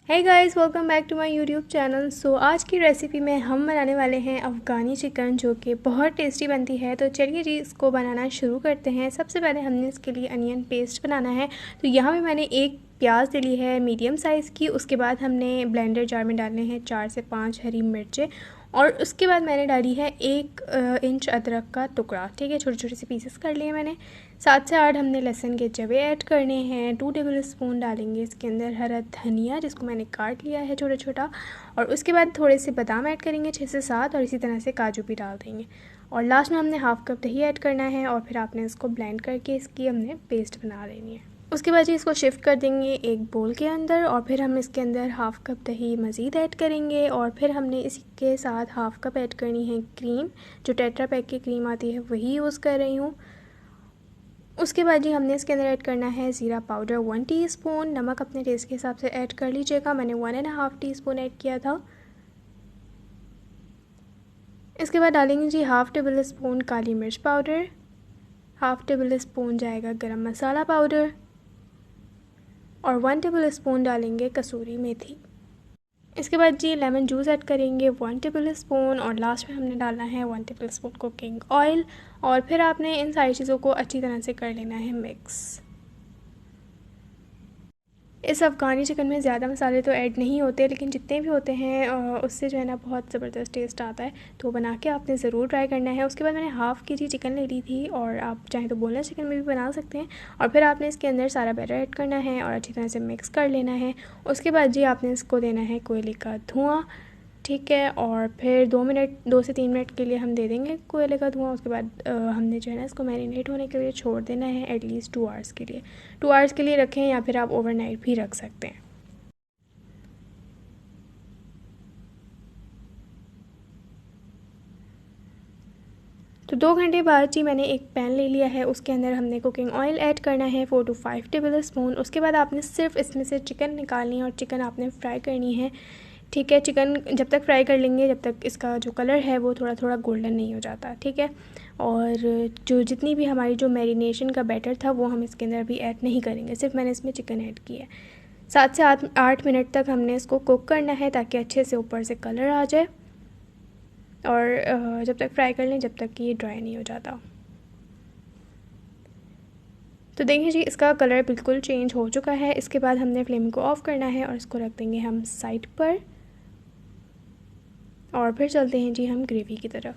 Hey guys, welcome back to my YouTube channel. आज की recipe में हम बनाने वाले हैं अफ़गानी चिकन, जो कि बहुत टेस्टी बनती है। तो चलिए जी, इसको बनाना शुरू करते हैं। सबसे पहले हमने इसके लिए अनियन पेस्ट बनाना है। तो यहाँ पे मैंने एक प्याज ले ली है मीडियम साइज़ की। उसके बाद हमने ब्लेंडर जार में डालने हैं 4 से 5 हरी मिर्चें, और उसके बाद मैंने डाली है 1 इंच अदरक का टुकड़ा। ठीक है, छोटे छोटे से पीसेस कर लिए मैंने। 7 से 8 हमने लहसुन के जवे ऐड करने हैं। 2 टेबल स्पून डालेंगे इसके अंदर हरा धनिया, जिसको मैंने काट लिया है छोटा छोटा। और उसके बाद थोड़े से बादाम ऐड करेंगे 6 से 7, और इसी तरह से काजू भी डाल देंगे। और लास्ट में हमने हाफ़ कप दही ऐड करना है, और फिर आपने इसको ब्लेंड करके इसकी हमने पेस्ट बना लेनी है। उसके बाद जी इसको शिफ्ट कर देंगे एक बोल के अंदर, और फिर हम इसके अंदर हाफ़ कप दही मज़ीद ऐड करेंगे। और फिर हमने इसके साथ हाफ़ कप ऐड करनी है क्रीम, जो टेट्रा पैक की क्रीम आती है वही यूज़ कर रही हूँ। उसके बाद जी हमने इसके अंदर ऐड करना है ज़ीरा पाउडर 1 टीस्पून। नमक अपने टेस्ट के हिसाब से ऐड कर लीजिएगा, मैंने 1.5 टीस्पून ऐड किया था। इसके बाद डालेंगे जी हाफ़ टेबल स्पून काली मिर्च पाउडर, हाफ़ टेबल स्पून जाएगा गरम मसाला पाउडर, और 1 टेबल स्पून डालेंगे कसूरी मेथी। इसके बाद जी लेमन जूस ऐड करेंगे 1 टेबल स्पून, और लास्ट में हमने डालना है 1 टेबल स्पून कुकिंग ऑयल। और फिर आपने इन सारी चीज़ों को अच्छी तरह से कर लेना है मिक्स। इस अफ़गानी चिकन में ज़्यादा मसाले तो ऐड नहीं होते, लेकिन जितने भी होते हैं उससे जो है ना बहुत ज़बरदस्त टेस्ट आता है। तो बना के आपने ज़रूर ट्राई करना है। उसके बाद मैंने हाफ़ केजी चिकन ले ली थी, और आप चाहें तो बोनलेस चिकन में भी बना सकते हैं। और फिर आपने इसके अंदर सारा बैटर ऐड करना है और अच्छी तरह से मिक्स कर लेना है। उसके बाद जी आपने इसको देना है कोयले का धुआँ, ठीक है। और फिर 2 से 3 मिनट के लिए हम दे देंगे कोयले का धुआं। उसके बाद हमने जो है ना इसको मैरिनेट होने के लिए छोड़ देना है एटलीस्ट 2 आवर्स के लिए। 2 आवर्स के लिए रखें, या फिर आप ओवरनाइट भी रख सकते हैं। तो 2 घंटे बाद जी मैंने एक पैन ले लिया है, उसके अंदर हमने कुकिंग ऑयल ऐड करना है 4 to 5 टेबल स्पून। उसके बाद आपने सिर्फ इसमें से चिकन निकालनी है, और चिकन आपने फ्राई करनी है, ठीक है। चिकन जब तक फ्राई कर लेंगे जब तक इसका जो कलर है वो थोड़ा थोड़ा गोल्डन नहीं हो जाता, ठीक है। और जो जितनी भी हमारी जो मैरिनेशन का बैटर था वो हम इसके अंदर अभी ऐड नहीं करेंगे, सिर्फ मैंने इसमें चिकन ऐड किया है। 7 से 8 मिनट तक हमने इसको कुक करना है, ताकि अच्छे से ऊपर से कलर आ जाए। और जब तक फ्राई कर लें जब तक कि ये ड्राई नहीं हो जाता। तो देखिए जी, इसका कलर बिल्कुल चेंज हो चुका है। इसके बाद हमने फ्लेम को ऑफ़ करना है, और इसको रख देंगे हम साइड पर। और फिर चलते हैं जी हम ग्रेवी की तरफ।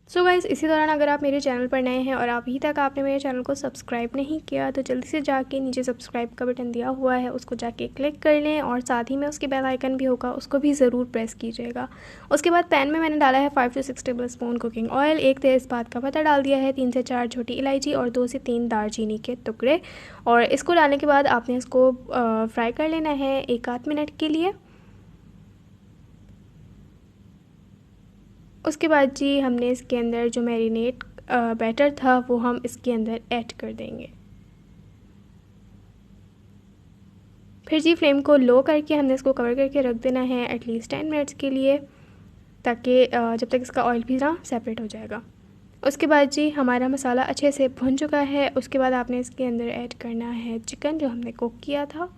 सो गाइस, इसी दौरान अगर आप मेरे चैनल पर नए हैं और अभी तक आपने मेरे चैनल को सब्सक्राइब नहीं किया, तो जल्दी से जाके नीचे सब्सक्राइब का बटन दिया हुआ है, उसको जाके क्लिक कर लें। और साथ ही में उसके बेल आइकन भी होगा, उसको भी ज़रूर प्रेस कीजिएगा। उसके बाद पैन में मैंने डाला है 5 से 6 टेबल स्पून कुकिंग ऑयल, 1 तेज़पात का पत्ता डाल दिया है, 3 से 4 छोटी इलायची, और 2 से 3 दालचीनी के टुकड़े। और इसको डालने के बाद आपने इसको फ्राई कर लेना है 1 आध मिनट के लिए। उसके बाद जी हमने इसके अंदर जो मैरिनेट बैटर था वो हम इसके अंदर ऐड कर देंगे। फिर जी फ्लेम को लो करके हमने इसको कवर करके रख देना है एटलीस्ट 10 मिनट्स के लिए, ताकि जब तक इसका ऑयल भी ना सेपरेट हो जाएगा। उसके बाद जी हमारा मसाला अच्छे से भुन चुका है। उसके बाद आपने इसके अंदर ऐड करना है चिकन जो हमने कुक किया था।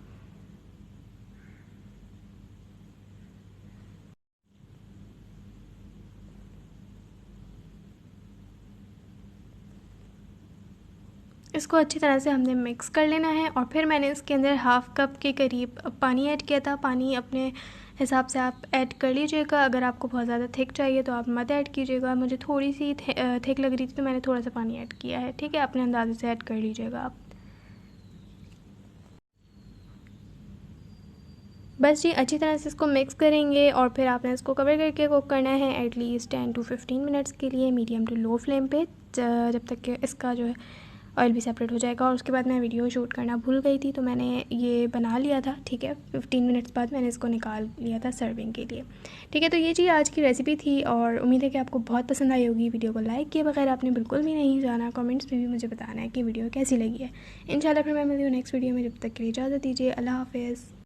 इसको अच्छी तरह से हमने मिक्स कर लेना है, और फिर मैंने इसके अंदर हाफ़ कप के करीब पानी ऐड किया था। पानी अपने हिसाब से आप ऐड कर लीजिएगा। अगर आपको बहुत ज़्यादा थिक चाहिए तो आप मत ऐड कीजिएगा। मुझे थोड़ी सी थिक लग रही थी तो मैंने थोड़ा सा पानी ऐड किया है, ठीक है। अपने अंदाजे से ऐड कर लीजिएगा आप। बस जी अच्छी तरह से इसको मिक्स करेंगे, और फिर आपने इसको कवर करके कुक करना है एटलीस्ट 10 to 15 मिनट्स के लिए, मीडियम टू लो फ्लेम पे, जब तक कि इसका जो है ऑयल भी सेपरेट हो जाएगा। और उसके बाद मैं वीडियो शूट करना भूल गई थी, तो मैंने ये बना लिया था, ठीक है। 15 मिनट्स बाद मैंने इसको निकाल लिया था सर्विंग के लिए, ठीक है। तो ये जी आज की रेसिपी थी, और उम्मीद है कि आपको बहुत पसंद आई होगी। वीडियो को लाइक किए बगैर आपने बिल्कुल भी नहीं जाना। कमेंट्स में भी मुझे बताना है कि वीडियो कैसी लगी है। इंशाल्लाह फिर मैं मिलती हूँ नेक्स्ट वीडियो में। जब तक के लिए इजाज़त दीजिए। अल्लाह हाफ़िज़।